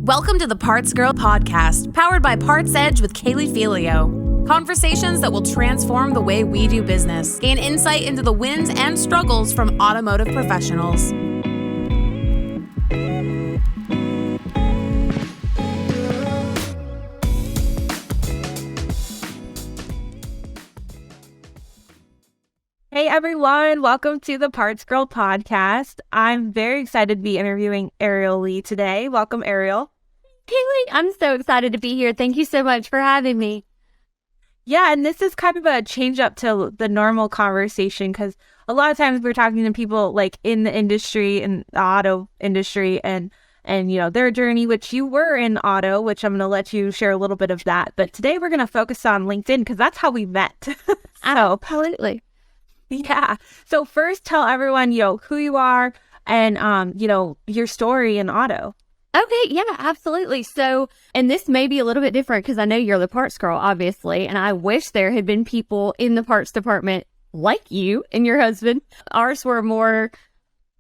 Welcome to the Parts Girl podcast, powered by PartsEdge with Kaylee Felio. Conversations that will transform the way we do business. Gain insight into the wins and struggles from automotive professionals. Hey everyone, welcome to the Parts Girl podcast. I'm very excited to be interviewing Ariel Lee today. Welcome, Ariel. Kaylee, I'm so excited to be here. Thank you so much for having me. Yeah, and this is kind of a change up to the normal conversation because a lot of times we're talking to people like in the industry, in the auto industry, and you know, their journey, which you were in auto, which I'm going to let you share a little bit of that. But today we're going to focus on LinkedIn because that's how we met. Absolutely. Yeah. So first tell everyone, who you are and, your story in auto. Okay, yeah, absolutely. So, and this may be a little bit different because I know you're the parts girl, obviously, and I wish there had been people in the parts department like you and your husband. Ours were more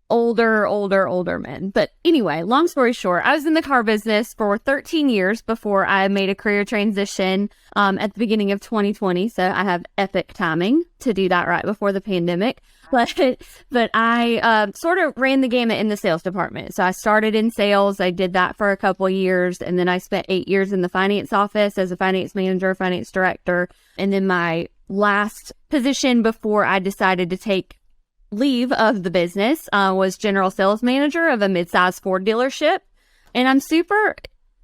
older men. But anyway, long story short, I was in the car business for 13 years before I made a career transition at the beginning of 2020. So I have epic timing to do that right before the pandemic. But I sort of ran the gamut in the sales department. So I started in sales. I did that for a couple of years. And then I spent 8 years in the finance office as a finance manager, finance director. And then my last position before I decided to take leave of the business was general sales manager of a mid-sized Ford dealership. And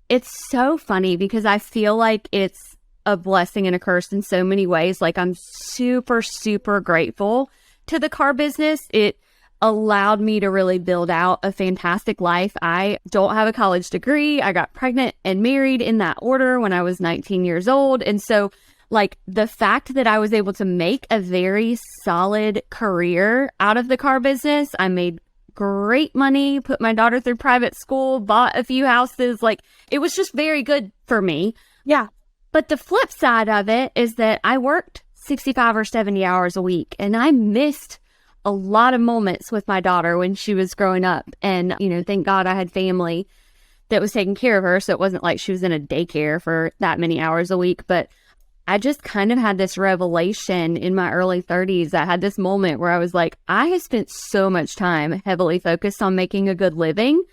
it's so funny because I feel like it's a blessing and a curse in so many ways. Like I'm super, super grateful to the car business. It allowed me to really build out a fantastic life. I don't have a college degree. I got pregnant and married in that order when I was 19 years old. And so like the fact that I was able to make a very solid career out of the car business, I made great money, put my daughter through private school, bought a few houses. Like it was just very good for me. Yeah. But the flip side of it is that I worked 65 or 70 hours a week and I missed a lot of moments with my daughter when she was growing up. And, thank God I had family that was taking care of her. So it wasn't like she was in a daycare for that many hours a week. But I just kind of had this revelation in my early 30s. I had this moment where I was like, I have spent so much time heavily focused on making a good living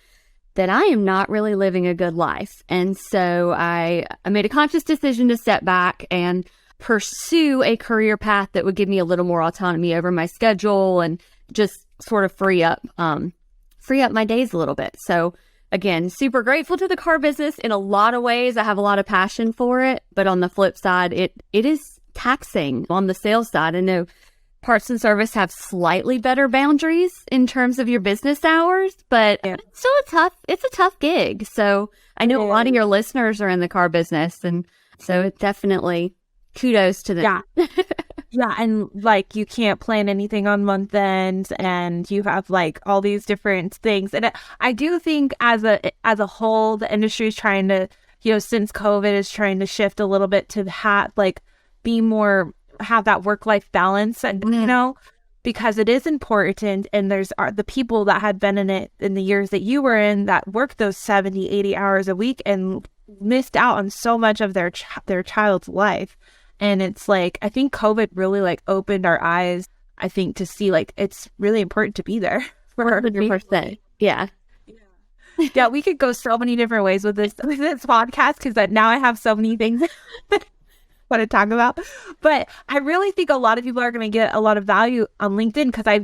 that I am not really living a good life. And so I made a conscious decision to step back and pursue a career path that would give me a little more autonomy over my schedule and just sort of free up my days a little bit. So again, super grateful to the car business in a lot of ways. I have a lot of passion for it, but on the flip side, it is taxing on the sales side. I know parts and service have slightly better boundaries in terms of your business hours, but it's still it's a tough gig. So I know a lot of your listeners are in the car business, and so it definitely kudos to them. Yeah. Yeah. And like you can't plan anything on month ends and you have like all these different things. And I do think as a whole, the industry is trying to, since COVID is trying to shift a little bit to have that work-life balance and, because it is important. And there's the people that had been in it in the years that you were in that worked those 70, 80 hours a week and missed out on so much of their child's life. And it's like, I think COVID really like opened our eyes, I think, to see like it's really important to be there. 100%. Yeah. Yeah, we could go so many different ways with this podcast because now I have so many things I want to talk about. But I really think a lot of people are going to get a lot of value on LinkedIn because I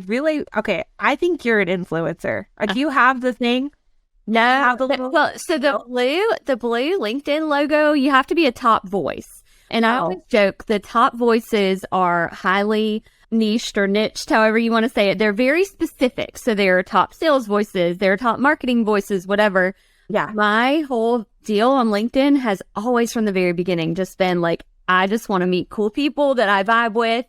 think you're an influencer. Do you have the thing? No. The blue LinkedIn logo, you have to be a top voice. And I always joke the top voices are highly niched or niched, however you want to say it. They're very specific. So they're top sales voices, they're top marketing voices, whatever. Yeah. My whole deal on LinkedIn has always from the very beginning just been like, I just want to meet cool people that I vibe with.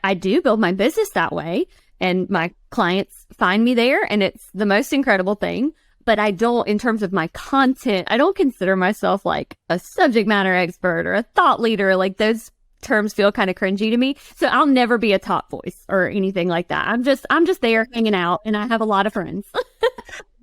I do build my business that way and my clients find me there and it's the most incredible thing. But I don't, in terms of my content, I don't consider myself like a subject matter expert or a thought leader. Like those terms feel kind of cringy to me. So I'll never be a top voice or anything like that. I'm just there hanging out and I have a lot of friends.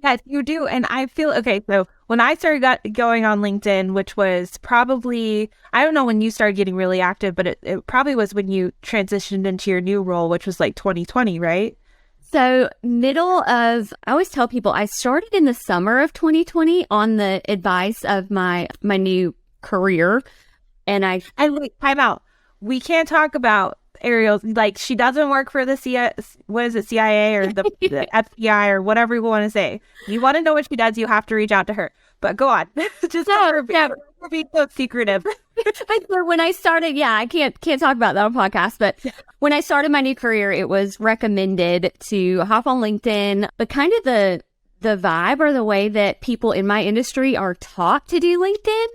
Yes, you do. And I feel, okay, so when I started going on LinkedIn, which was probably, I don't know when you started getting really active, but it probably was when you transitioned into your new role, which was like 2020, right? So I always tell people I started in the summer of 2020 on the advice of my new career. And wait, time out. We can't talk about Ariel, like she doesn't work for the CIA or the FBI or whatever you want to say. You want to know what she does, you have to reach out to her. But go on. Just never be so secretive. When I started, I can't talk about that on podcast, but when I started my new career, it was recommended to hop on LinkedIn, but kind of the vibe or the way that people in my industry are taught to do LinkedIn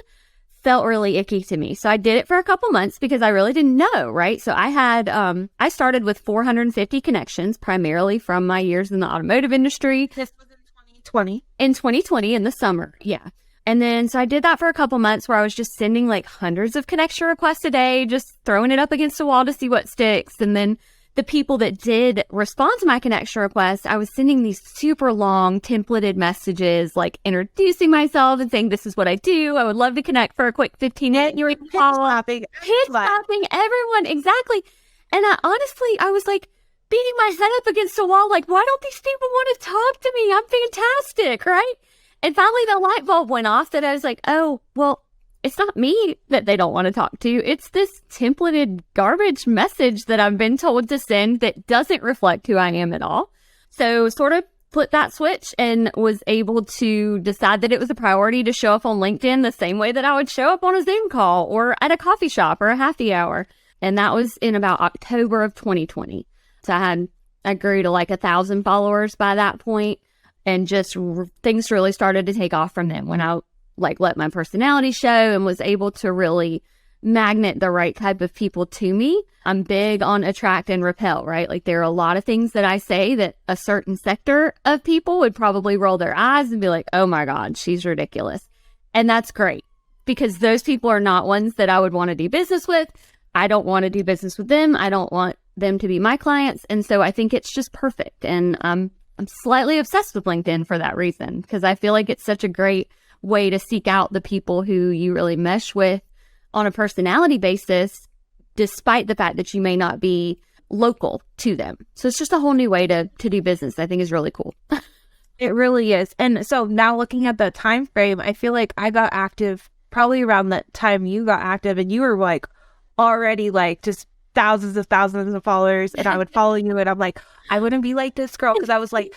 felt really icky to me. So I did it for a couple months because I really didn't know, right? So I had, I started with 450 connections, primarily from my years in the automotive industry. This was in 2020. In 2020, in the summer, yeah. And then, so I did that for a couple months where I was just sending like hundreds of connection requests a day, just throwing it up against the wall to see what sticks. And then the people that did respond to my connection request, I was sending these super long templated messages, like introducing myself and saying, this is what I do. I would love to connect for a quick 15-minute. You were pitch-slapping everyone. Exactly. And I was like beating my head up against the wall. Like, why don't these people want to talk to me? I'm fantastic. Right. And finally the light bulb went off that I was like, oh, well, it's not me that they don't want to talk to. It's this templated garbage message that I've been told to send that doesn't reflect who I am at all. So sort of flipped that switch and was able to decide that it was a priority to show up on LinkedIn the same way that I would show up on a Zoom call or at a coffee shop or a happy hour. And that was in about October of 2020. So I grew to like 1,000 followers by that point, and just things really started to take off from them when I let my personality show and was able to really magnet the right type of people to me. I'm big on attract and repel, right? Like there are a lot of things that I say that a certain sector of people would probably roll their eyes and be like, oh my God, she's ridiculous. And that's great because those people are not ones that I would want to do business with. I don't want to do business with them. I don't want them to be my clients. And so I think it's just perfect. And I'm slightly obsessed with LinkedIn for that reason, because I feel like it's such a great way to seek out the people who you really mesh with on a personality basis, despite the fact that you may not be local to them. So it's just a whole new way to do business. I think is really cool. It really is. And so now looking at the time frame, I feel like I got active probably around that time you got active, and you were like already like just thousands of followers, and I would follow you and I'm like, I wouldn't be like this girl, because I was like,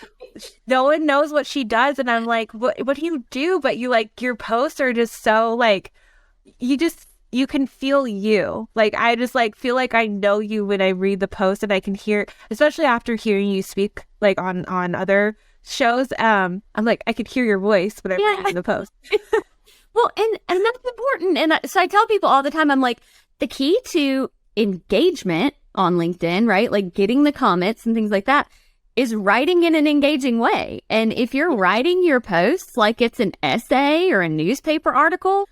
no one knows what she does, and I'm like, what do you do? But you like, your posts are just so like, you can feel you. Like I just like feel like I know you when I read the post, and I can hear, especially after hearing you speak like on other shows, I'm like, I could hear your voice when I'm reading the post. Well, and that's important. And so I tell people all the time, I'm like, the key to engagement on LinkedIn, right? Like getting the comments and things like that, is writing in an engaging way. And if you're writing your posts like it's an essay or a newspaper article,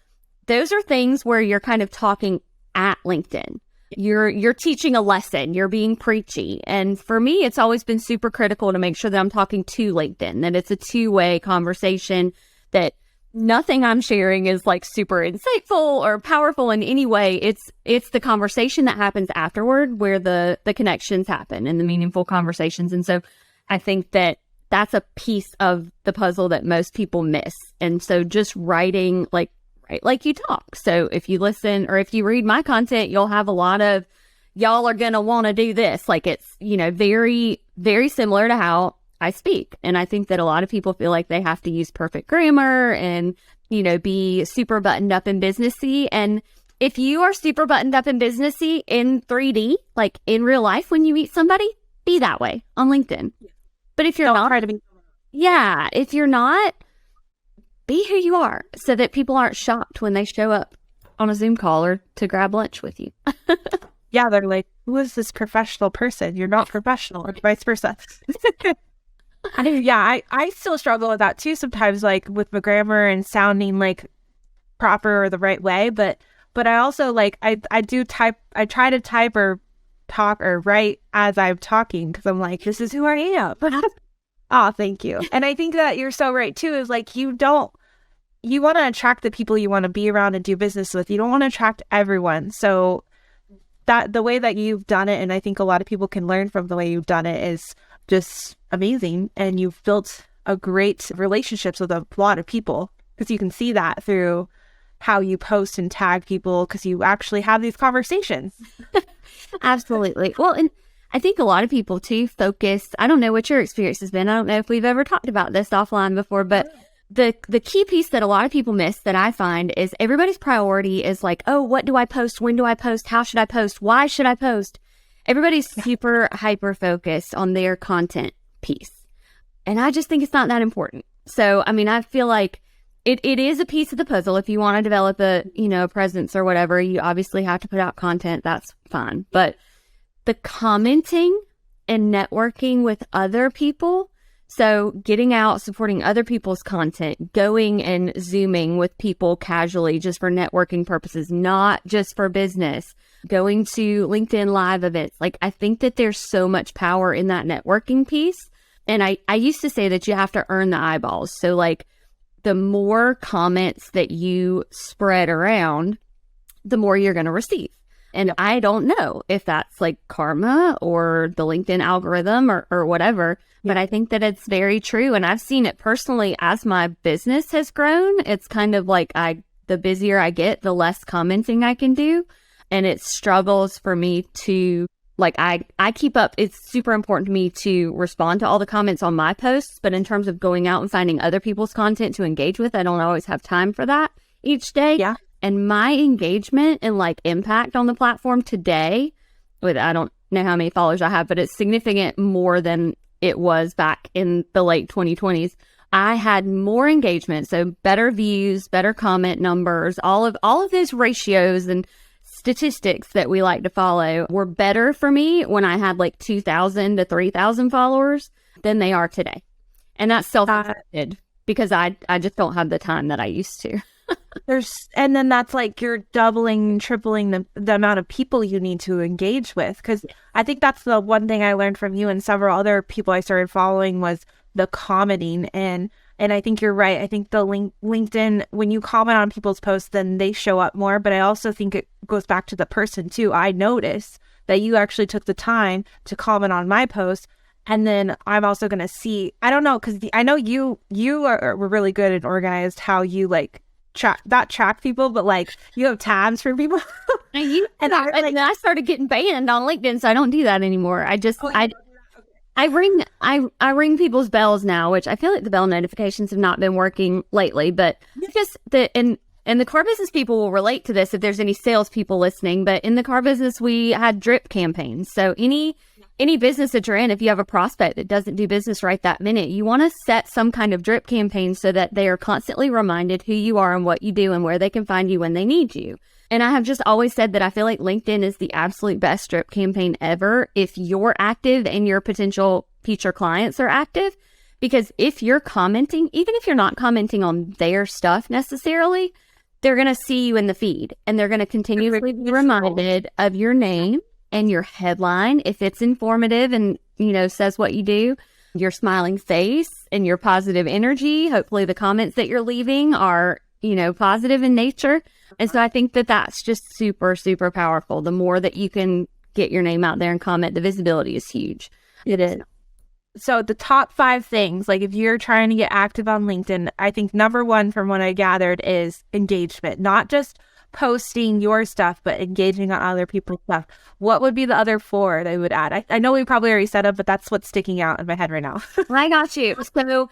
those are things where you're kind of talking at LinkedIn. You're teaching a lesson, you're being preachy. And for me, it's always been super critical to make sure that I'm talking to LinkedIn, that it's a two-way conversation, that nothing I'm sharing is like super insightful or powerful in any way. It's the conversation that happens afterward where the connections happen and the meaningful conversations. And so I think that that's a piece of the puzzle that most people miss. And so just writing write like you talk. So if you listen or if you read my content, you'll have a lot of, y'all are going to want to do this. Like it's, very, very similar to how I speak. And I think that a lot of people feel like they have to use perfect grammar and, be super buttoned up and businessy. And if you are super buttoned up and businessy in 3D, like in real life, when you meet somebody, be that way on LinkedIn. But if you're not, try to be. Yeah. If you're not, be who you are so that people aren't shocked when they show up on a Zoom call or to grab lunch with you. Yeah. They're like, who is this professional person? You're not professional, or vice versa. I still struggle with that too sometimes, like with my grammar and sounding like proper or the right way. But I also like, I do type, I try to type or talk or write as I'm talking, because I'm like, this is who I am. Oh, thank you. And I think that you're so right too, is like you want to attract the people you want to be around and do business with. You don't want to attract everyone. So that the way that you've done it, and I think a lot of people can learn from the way you've done it, is just amazing. And you've built a great relationships with a lot of people, because you can see that through how you post and tag people, because you actually have these conversations. Absolutely. Well, and I think a lot of people too focus, I don't know what your experience has been. I don't know if we've ever talked about this offline before, but the key piece that a lot of people miss that I find is everybody's priority is like, oh, what do I post? When do I post? How should I post? Why should I post? Everybody's super hyper focused on their content piece. And I just think it's not that important. So, I mean, I feel like it is a piece of the puzzle. If you want to develop a presence or whatever, you obviously have to put out content. That's fine. But the commenting and networking with other people, so getting out, supporting other people's content, going and Zooming with people casually just for networking purposes, not just for business, going to LinkedIn live events. Like, I think that there's so much power in that networking piece. And I used to say that you have to earn the eyeballs. So like, the more comments that you spread around, the more you're going to receive. And I don't know if that's like karma or the LinkedIn algorithm or whatever, but I think that it's very true. And I've seen it personally as my business has grown. It's kind of like the busier I get, the less commenting I can do. And it struggles for me to, like, I keep up. It's super important to me to respond to all the comments on my posts. But in terms of going out and finding other people's content to engage with, I don't always have time for that each day. Yeah. And my engagement and like impact on the platform today, with I don't know how many followers I have, but it's significant more than it was back in the late 2020s. I had more engagement, so better views, better comment numbers, all of those ratios and statistics that we like to follow were better for me when I had like 2,000 to 3,000 followers than they are today. And that's self-inflicted because I just don't have the time that I used to. And then that's like you're doubling, tripling the amount of people you need to engage with. Because I think that's the one thing I learned from you and several other people I started following was the commenting. And I think you're right. I think the LinkedIn, when you comment on people's posts, then they show up more. But I also think it goes back to the person too. I noticed that you actually took the time to comment on my post. And then I'm also going to see, I don't know, because I know you were really good and organized how you like track people, but like you have tabs for people. And I started getting banned on LinkedIn, so I don't do that anymore. I ring people's bells now, which I feel like the bell notifications have not been working lately, but just and the car business people will relate to this if there's any salespeople listening. But in the car business, we had drip campaigns. So any business that you're in, if you have a prospect that doesn't do business right that minute, you want to set some kind of drip campaign so that they are constantly reminded who you are and what you do and where they can find you when they need you. And I have just always said that I feel like LinkedIn is the absolute best drip campaign ever if you're active and your potential future clients are active. Because if you're commenting, even if you're not commenting on their stuff necessarily, they're going to see you in the feed and they're going to continuously be reminded of your name and your headline, if it's informative and, says what you do, your smiling face and your positive energy. Hopefully the comments that you're leaving are, positive in nature. And so I think that that's just super, super powerful. The more that you can get your name out there and comment, the visibility is huge. It is. So the top 5 things, like if you're trying to get active on LinkedIn, I think number 1 from what I gathered is engagement, not just posting your stuff, but engaging on other people's stuff. What would be the other 4 they would add? I know we probably already said it, but that's what's sticking out in my head right now. I got you. So,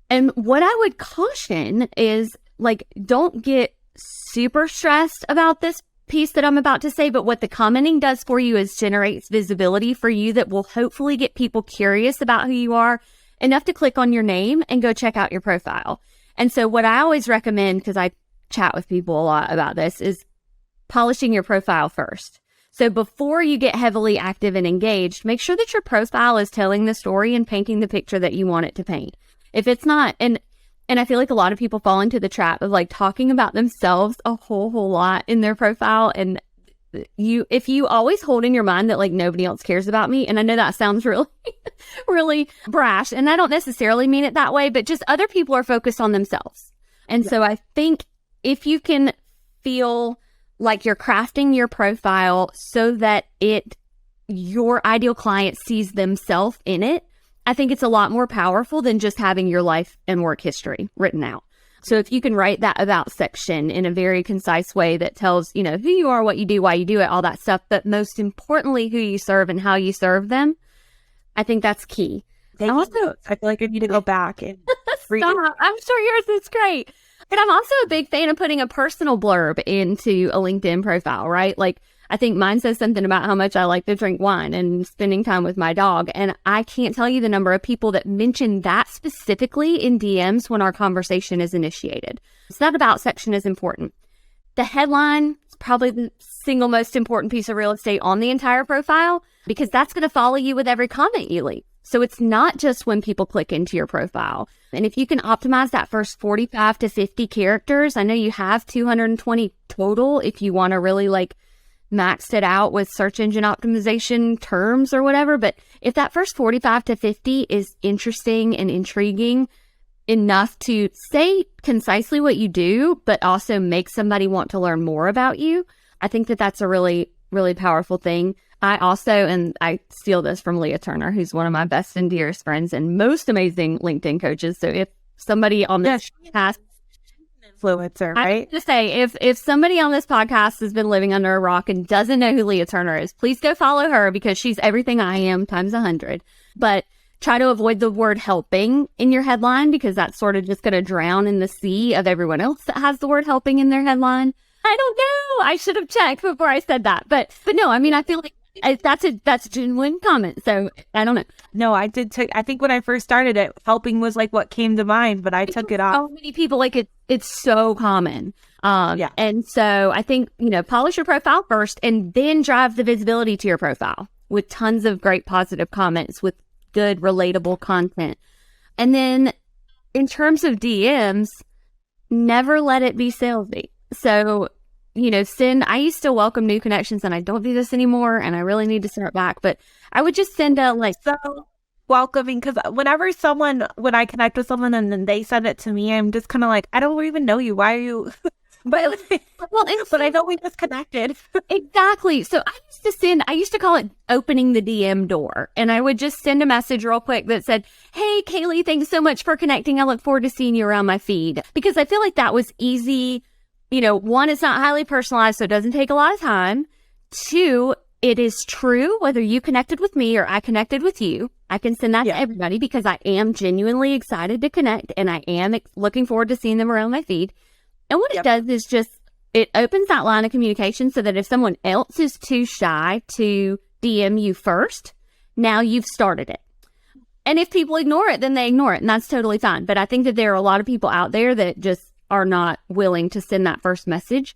and what I would caution is like, don't get super stressed about this piece that I'm about to say, but what the commenting does for you is generates visibility for you that will hopefully get people curious about who you are enough to click on your name and go check out your profile. And so what I always recommend, because I chat with people a lot about this, is polishing your profile first. So before you get heavily active and engaged, make sure that your profile is telling the story and painting the picture that you want it to paint. If it's not, and I feel like a lot of people fall into the trap of like talking about themselves a whole lot in their profile. And if you always hold in your mind that like nobody else cares about me, and I know that sounds really, really brash, and I don't necessarily mean it that way, but just other people are focused on themselves. And so I think if you can feel like you're crafting your profile so that your ideal client sees themselves in it, I think it's a lot more powerful than just having your life and work history written out. So if you can write that about section in a very concise way that tells, who you are, what you do, why you do it, all that stuff, but most importantly, who you serve and how you serve them, I think that's key. I feel like I need to go back and read it. I'm sure yours is great. But I'm also a big fan of putting a personal blurb into a LinkedIn profile, right? Like, I think mine says something about how much I like to drink wine and spending time with my dog. And I can't tell you the number of people that mention that specifically in DMs when our conversation is initiated. So that about section is important. The headline is probably the single most important piece of real estate on the entire profile, because that's going to follow you with every comment you leave. So it's not just when people click into your profile. And if you can optimize that first 45 to 50 characters, I know you have 220 total if you want to really like maxed it out with search engine optimization terms or whatever. But if that first 45 to 50 is interesting and intriguing enough to say concisely what you do, but also make somebody want to learn more about you, I think that that's a really, really powerful thing. I also, and I steal this from Leah Turner, who's one of my best and dearest friends and most amazing LinkedIn coaches. So if somebody on this podcast, influencer, right? I have to say, if somebody on this podcast has been living under a rock and doesn't know who Leah Turner is, please go follow her, because she's everything I am times 100. But try to avoid the word helping in your headline, because that's sort of just going to drown in the sea of everyone else that has the word helping in their headline. I don't know. I should have checked before I said that. But no, I mean, I feel like that's a genuine comment. So I don't know. No, I think when I first started it, helping was like what came to mind, but I took it off. So many people like it. It's so common. Yeah. And so I think, polish your profile first and then drive the visibility to your profile with tons of great positive comments with good, relatable content. And then in terms of DMs, never let it be salesy. So, I used to welcome new connections, and I don't do this anymore, and I really need to start back, but I would just send a so welcoming, because when I connect with someone and then they send it to me, I'm just kind of like, I don't even know you. Why are you? But I know we just connected. Exactly. So I used to call it opening the DM door, and I would just send a message real quick that said, "Hey, Kaylee, thanks so much for connecting. I look forward to seeing you around my feed," because I feel like that was easy. One, it's not highly personalized, so it doesn't take a lot of time. Two, it is true whether you connected with me or I connected with you. I can send that to everybody because I am genuinely excited to connect, and I am looking forward to seeing them around my feed. And what it does is it opens that line of communication so that if someone else is too shy to DM you first, now you've started it. And if people ignore it, then they ignore it, and that's totally fine. But I think that there are a lot of people out there that just are not willing to send that first message.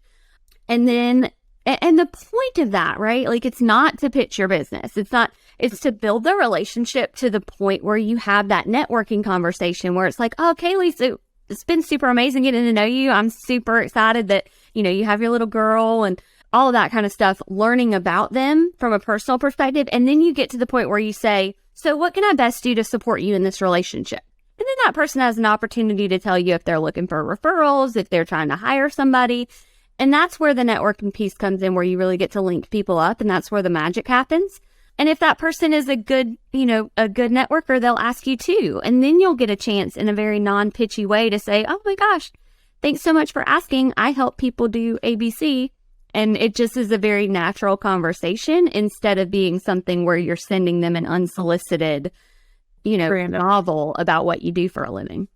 And then, and the point of that, right? Like, it's not to pitch your business. It's to build the relationship to the point where you have that networking conversation where it's like, oh, Kaylee, so it's been super amazing getting to know you. I'm super excited that, you have your little girl and all of that kind of stuff, learning about them from a personal perspective. And then you get to the point where you say, so what can I best do to support you in this relationship? And then that person has an opportunity to tell you if they're looking for referrals, if they're trying to hire somebody. And that's where the networking piece comes in, where you really get to link people up. And that's where the magic happens. And if that person is a good networker, they'll ask you too. And then you'll get a chance in a very non-pitchy way to say, oh my gosh, thanks so much for asking. I help people do ABC. And it just is a very natural conversation instead of being something where you're sending them an unsolicited, novel about what you do for a living.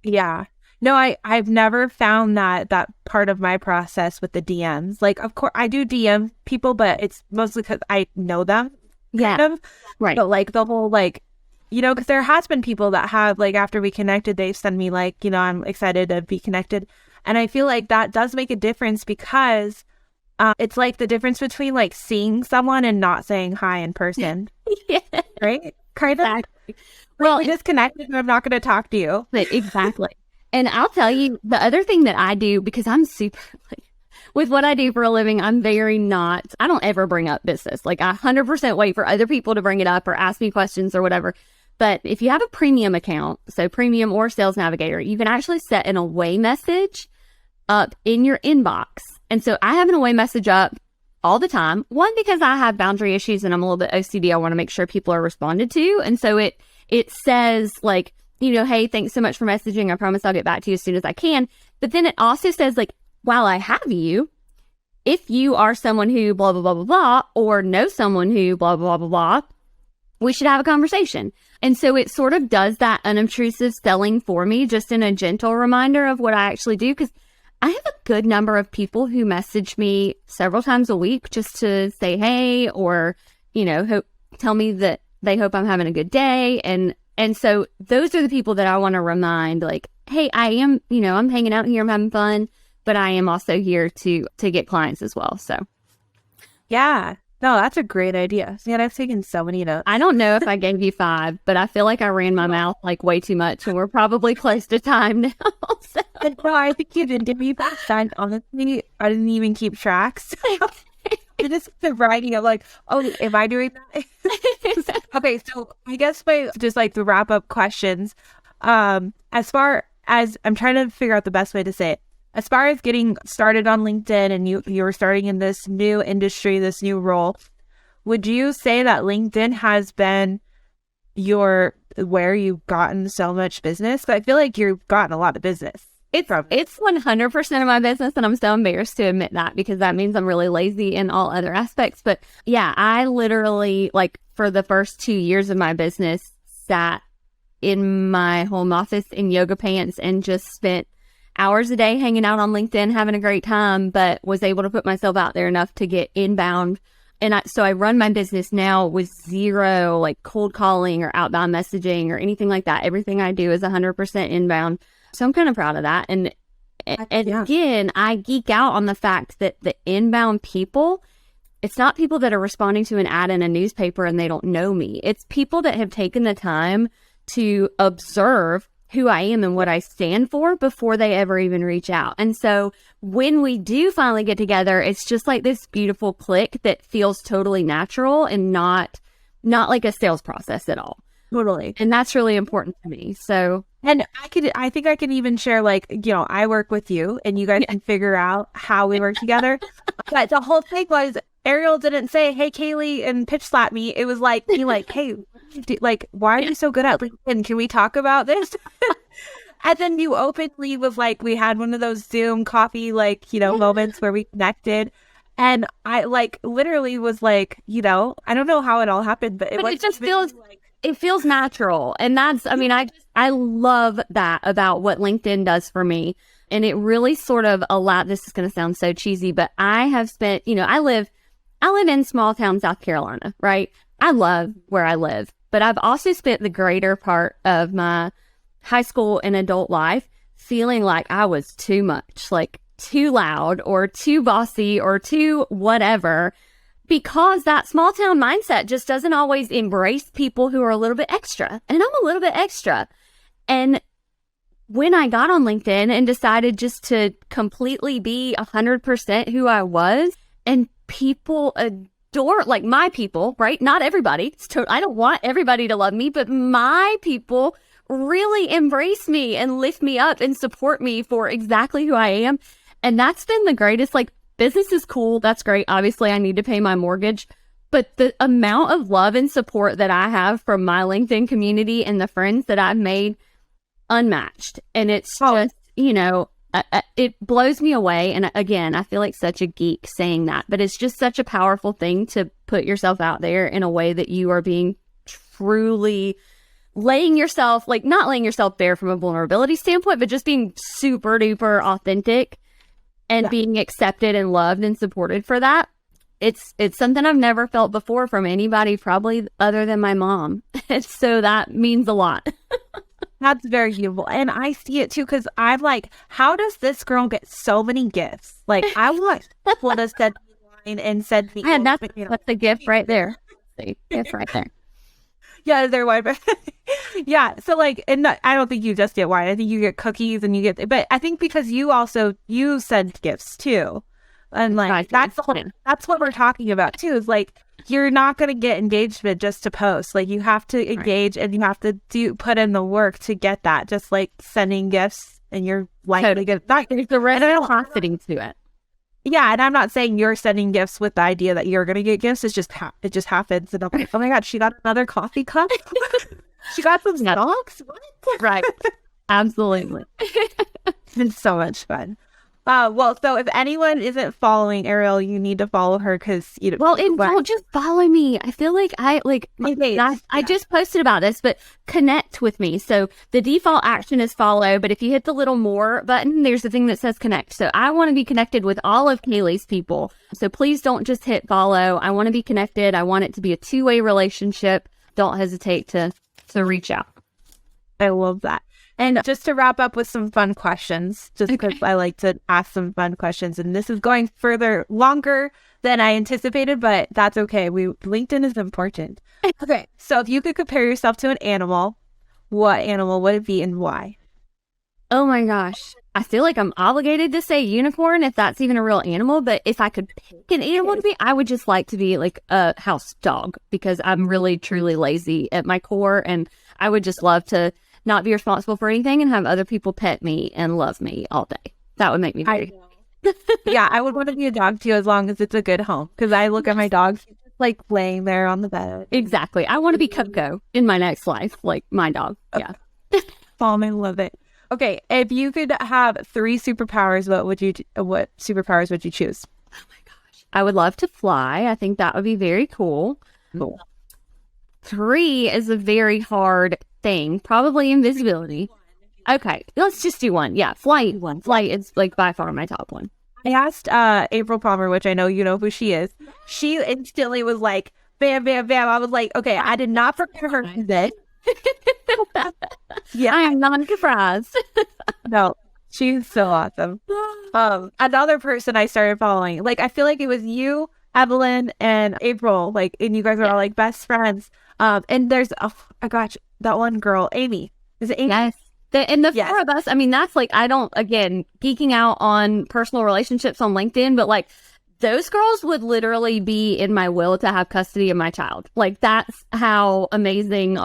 Yeah. No, I've never found that part of my process with the DMs. Like, of course, I do DM people, but it's mostly because I know them. Yeah. Kind of. Right. But like the whole, because there has been people that have, after we connected, they've sent me I'm excited to be connected. And I feel like that does make a difference because it's like the difference between seeing someone and not saying hi in person. Yeah. Right? Kind of. Exactly. Well, we just connected and I'm not going to talk to you. Exactly. And I'll tell you the other thing that I do, because I'm super, with what I do for a living, I don't ever bring up business. Like I 100% wait for other people to bring it up or ask me questions or whatever. But if you have a premium account, so premium or sales navigator, you can actually set an away message up in your inbox. And so I have an away message up all the time. One, because I have boundary issues and I'm a little bit OCD. I want to make sure people are responded to. And so it says like, hey, thanks so much for messaging. I promise I'll get back to you as soon as I can. But then it also says like, while I have you, if you are someone who blah, blah, blah, blah, blah, or know someone who blah, blah, blah, blah, we should have a conversation. And so it sort of does that unobtrusive selling for me, just in a gentle reminder of what I actually do. Because I have a good number of people who message me several times a week just to say, hey, or, tell me that they hope I'm having a good day. And so those are the people that I want to remind, like, hey, I am, I'm hanging out here, I'm having fun, but I am also here to get clients as well. So, yeah. No, that's a great idea. Man, I've taken so many notes. I don't know if I gave you 5, but I feel like I ran my mouth like way too much, and we're probably close to time now. So. No, I think you did give me 5. Honestly, I didn't even keep track. So I just kept writing. I'm like, oh, am I doing that? Okay, so I guess just like the wrap up questions. As far as I'm trying to figure out the best way to say it. As far as getting started on LinkedIn and you were starting in this new industry, this new role, would you say that LinkedIn has been where you've gotten so much business? But I feel like you've gotten a lot of business. It's 100% of my business, and I'm so embarrassed to admit that because that means I'm really lazy in all other aspects. But yeah, I literally, like, for the first 2 years of my business, sat in my home office in yoga pants and just spent hours a day hanging out on LinkedIn, having a great time, but was able to put myself out there enough to get inbound. And so I run my business now with zero like cold calling or outbound messaging or anything like that. Everything I do is 100% inbound. So I'm kind of proud of that. And again, I geek out on the fact that the inbound people, it's not people that are responding to an ad in a newspaper and they don't know me. It's people that have taken the time to observe who I am and what I stand for before they ever even reach out. And so when we do finally get together, it's just like this beautiful click that feels totally natural and not like a sales process at all. Totally. And that's really important to me. So, and I think I can even share, like, I work with you and you guys can figure out how we work together. But the whole thing was Ariel didn't say, hey, Kaylee, and pitch slap me. It was like, me like, hey, why are you so good at LinkedIn? Can we talk about this? And then you openly was like, we had one of those Zoom coffee, moments where we connected. And I literally was like, I don't know how it all happened, but it just feels like, it feels natural. And that's, I love that about what LinkedIn does for me. And it really sort of this is going to sound so cheesy, but I have spent, I live in small town South Carolina, right? I love where I live, but I've also spent the greater part of my high school and adult life feeling like I was too much, like too loud or too bossy or too whatever, because that small town mindset just doesn't always embrace people who are a little bit extra. And I'm a little bit extra. And when I got on LinkedIn and decided just to completely be 100% who I was, and people adore, like my people, right? Not everybody. I don't want everybody to love me, but my people really embrace me and lift me up and support me for exactly who I am. And that's been the greatest. Business is cool. That's great. Obviously, I need to pay my mortgage. But the amount of love and support that I have from my LinkedIn community and the friends that I've made, unmatched. And it's just, it blows me away. And again, I feel like such a geek saying that, but it's just such a powerful thing to put yourself out there in a way that you are being truly laying yourself, not laying yourself bare from a vulnerability standpoint, but just being super duper authentic and being accepted and loved and supported for that. It's something I've never felt before from anybody, probably other than my mom. So that means a lot. That's very beautiful. And I see it too, because I'm like, how does this girl get so many gifts? I want what has said me and said me. And that's the gift right there. The gift right there. Yeah, they're wine. Yeah. So and I don't think you just get wine. I think you get cookies and you get, but I think because you send gifts too. And like, that's what we're talking about too, is like, you're not going to get engagement just to post. Like, you have to engage and you have to put in the work to get that. Just like sending gifts, and you're likely to get that. There's the reciprocity to it. Yeah, and I'm not saying you're sending gifts with the idea that you're going to get gifts. It's just it just happens. And I'm like, oh my God, she got another coffee cup. She got some dogs. What? Right. Absolutely. It's been so much fun. Well, so if anyone isn't following Ariel, you need to follow her because don't just follow me. I feel like I just posted about this, but connect with me. So the default action is follow, but if you hit the little more button, there's a thing that says connect. So I want to be connected with all of Kaylee's people. So please don't just hit follow. I want to be connected. I want it to be a two-way relationship. Don't hesitate to reach out. I love that. And just to wrap up with some fun questions, just because I like to ask some fun questions, and this is going longer than I anticipated, but that's okay. LinkedIn is important. Okay, so if you could compare yourself to an animal, what animal would it be and why? Oh my gosh. I feel like I'm obligated to say unicorn if that's even a real animal, but if I could pick an animal to be, I would just like to be like a house dog, because I'm really, truly lazy at my core, and I would just love to not be responsible for anything and have other people pet me and love me all day. That would make me very happy. Yeah, I would want to be a dog too, as long as it's a good home, because I look at my dog, she's just like laying there on the bed. Exactly. I want to be Coco in my next life, like my dog. Yeah. I love it. Okay, if you could have 3 superpowers, what superpowers would you choose? Oh my gosh. I would love to fly. I think that would be very cool. 3 is a very hard thing. Probably invisibility. Okay, let's just do 1. Yeah, flight. Flight is like by far my top one. I asked April Palmer, which I know you know who she is. She instantly was like, bam, bam, bam. I was like, okay, I did not prepare her for this. Yeah, I am not surprised. No, she's so awesome. Another person I started following, like, I feel like it was you, Evelyn, and April, like, and you guys are all like best friends. And there's that one girl, Amy. Is it Amy? Yes. The 4 of us, I mean, that's like, geeking out on personal relationships on LinkedIn, but like, those girls would literally be in my will to have custody of my child. Like, that's how amazing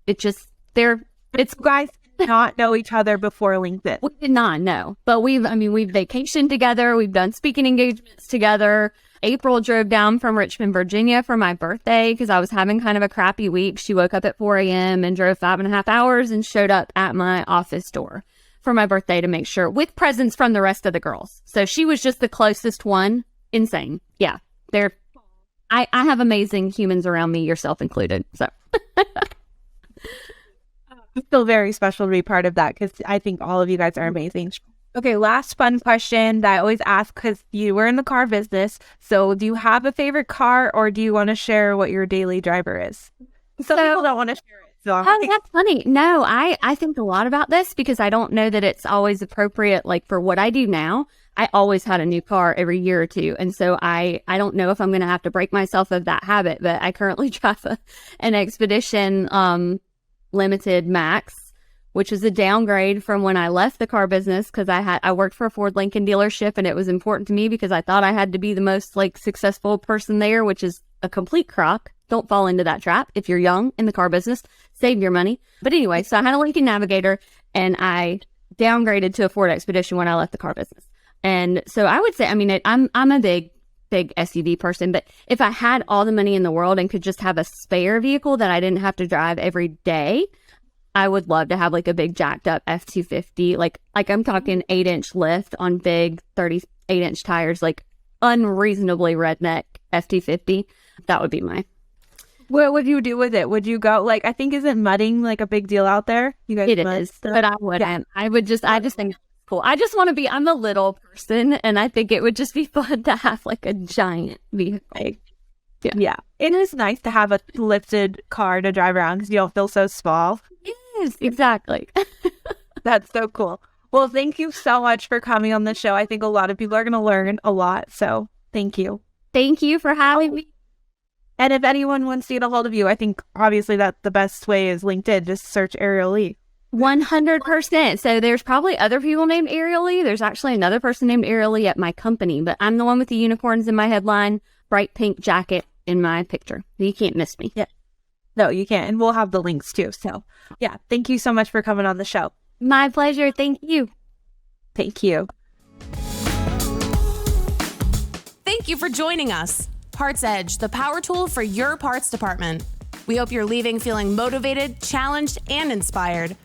it's guys did not know each other before LinkedIn. We did not know, but we've vacationed together. We've done speaking engagements together. April drove down from Richmond, Virginia for my birthday because I was having kind of a crappy week. She woke up at 4 a.m. and drove 5.5 hours and showed up at my office door for my birthday to make sure, with presents from the rest of the girls. So she was just the closest one. Insane. Yeah. I have amazing humans around me, yourself included. So I feel very special to be part of that, because I think all of you guys are amazing. Okay, last fun question that I always ask, because you were in the car business. So do you have a favorite car, or do you want to share what your daily driver is? Some people don't want to share it. So that's funny. No, I think a lot about this, because I don't know that it's always appropriate. Like, for what I do now, I always had a new car every year or two. And so I don't know if I'm going to have to break myself of that habit, but I currently drive an Expedition Limited Max, which is a downgrade from when I left the car business, because I worked for a Ford Lincoln dealership, and it was important to me because I thought I had to be the most like successful person there, which is a complete crock. Don't fall into that trap. If you're young in the car business, save your money. But anyway, so I had a Lincoln Navigator, and I downgraded to a Ford Expedition when I left the car business. And so I would say, I mean, I'm a big SUV person, but if I had all the money in the world and could just have a spare vehicle that I didn't have to drive every day, I would love to have like a big jacked up F-250. Like I'm talking 8-inch lift on big 38-inch tires, like unreasonably redneck F-250. That would be my. What would you do with it? Would you go, like, I think, isn't mudding like a big deal out there? You guys, it is, but I wouldn't. Yeah. I just think it's cool. I just want to be, I'm a little person, and I think it would just be fun to have like a giant vehicle. Yeah. It is nice to have a lifted car to drive around because you don't feel so small. Yes, exactly. That's so cool. Well, thank you so much for coming on the show. I think a lot of people are going to learn a lot. So thank you. Thank you for having me. And if anyone wants to get a hold of you, I think obviously that the best way is LinkedIn. Just search Ariel Lee. 100%. So there's probably other people named Ariel Lee. There's actually another person named Ariel Lee at my company, but I'm the one with the unicorns in my headline, bright pink jacket in my picture. You can't miss me. Yeah. No, you can't. And we'll have the links too. So yeah, thank you so much for coming on the show. My pleasure. Thank you. Thank you. Thank you for joining us. PartsEdge, the power tool for your parts department. We hope you're leaving feeling motivated, challenged, and inspired.